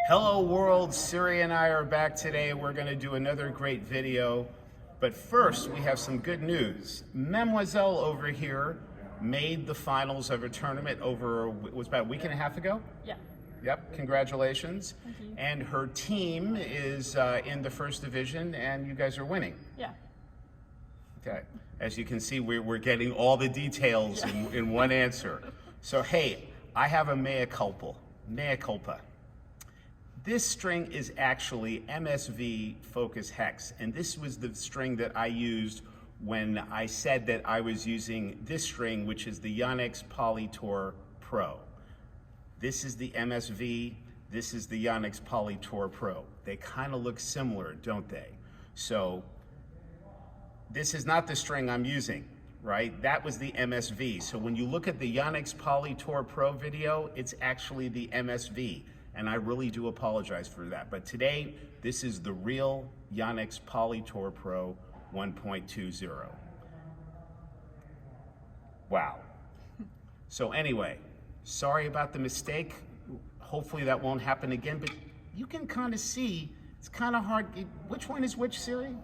Hello world, Siri and I are back today. We're going to do another great video. But first, we have some good news. Mademoiselle over here made the finals of a tournament it was about a week and a half ago? Yeah. Yep, congratulations. Thank you. And her team is in the first division and you guys are winning. Yeah. Okay, as you can see, we're getting all the details in one answer. So hey, I have a mea culpa. This string is actually MSV Focus Hex, and this was the string that I used when I said that I was using this string, which is the Yonex Poly Tour Pro. This is the MSV, this is the Yonex Poly Tour Pro. They kind of look similar, don't they? So this is not the string I'm using, right? That was the MSV. So when you look at the Yonex Poly Tour Pro video, it's actually the MSV. And I really do apologize for that. But today, this is the real Yonex Poly Tour Pro 1.20. Wow. So anyway, sorry about the mistake. Hopefully that won't happen again, but you can kind of see, it's kind of hard. Which one is which, Siri?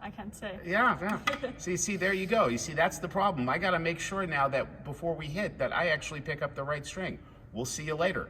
I can't say. Yeah. See, there you go. You see, that's the problem. I gotta make sure now that before we hit that I actually pick up the right string. We'll see you later.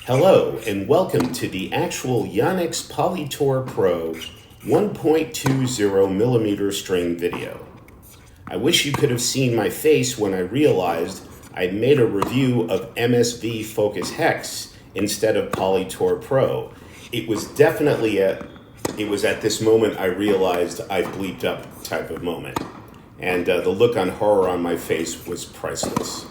Hello and welcome to the actual Yonex Poly Tour Pro 1.20 millimeter string video. I wish you could have seen my face when I realized I made a review of MSV Focus Hex instead of Poly Tour Pro. It was definitely at this moment I realized I bleeped up type of moment. And the look on horror on my face was priceless.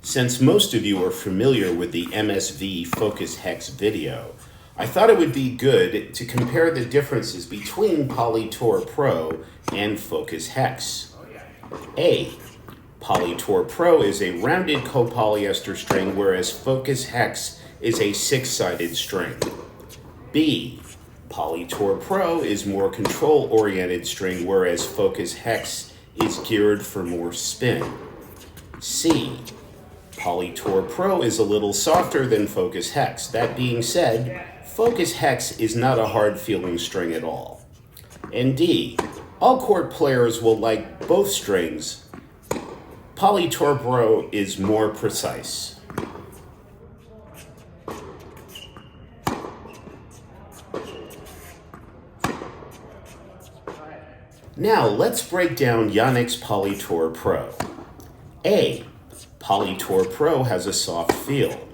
Since most of you are familiar with the MSV Focus Hex video, I thought it would be good to compare the differences between Poly Tour Pro and Focus Hex. A. Poly Tour Pro is a rounded copolyester string, whereas Focus Hex is a six-sided string. B. Poly Tour Pro is more control-oriented string, whereas Focus Hex is geared for more spin. C. Poly Tour Pro is a little softer than Focus Hex. That being said, Focus Hex is not a hard-feeling string at all. And D, all chord players will like both strings. Poly Tour Pro is more precise. Now let's break down Yonex Poly Tour Pro. A. Poly Tour Pro has a soft feel.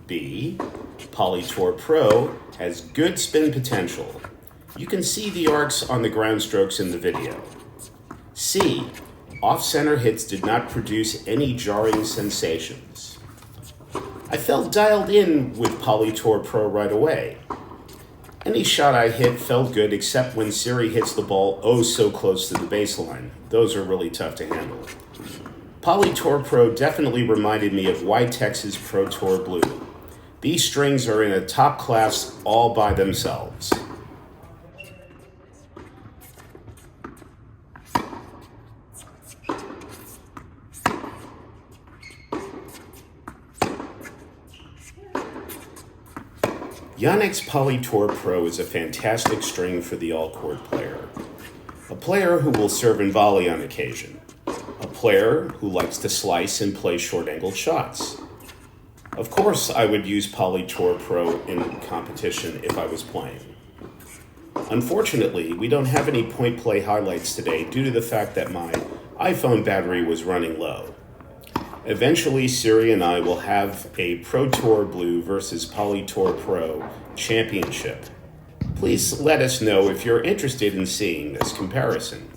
B. Poly Tour Pro has good spin potential. You can see the arcs on the ground strokes in the video. C. Off-center hits did not produce any jarring sensations. I felt dialed in with Poly Tour Pro right away. Any shot I hit felt good except when Siri hits the ball oh so close to the baseline. Those are really tough to handle. Poly Tour Pro definitely reminded me of Ytex's Pro Tour Blue. These strings are in a top class all by themselves. Yonex Poly Tour Pro is a fantastic string for the all-chord player. A player who will serve and volley on occasion. A player who likes to slice and play short-angled shots. Of course, I would use Poly Tour Pro in competition if I was playing. Unfortunately, we don't have any point play highlights today due to the fact that my iPhone battery was running low. Eventually, Siri and I will have a Pro Tour Blue versus Poly Tour Pro championship. Please let us know if you're interested in seeing this comparison.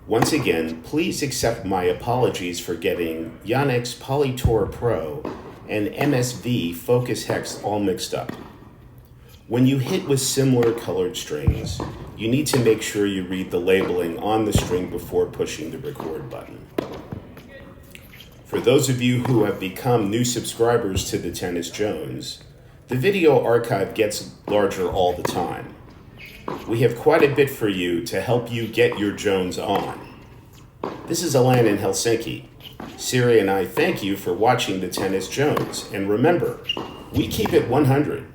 Once again, please accept my apologies for getting Yonex Poly Tour Pro and MSV Focus Hex all mixed up. When you hit with similar colored strings, you need to make sure you read the labeling on the string before pushing the record button. For those of you who have become new subscribers to the Tennis Jones, the video archive gets larger all the time. We have quite a bit for you to help you get your Jones on. This is Alan in Helsinki. Siri and I thank you for watching the Tennis Jones, and remember, we keep it 100.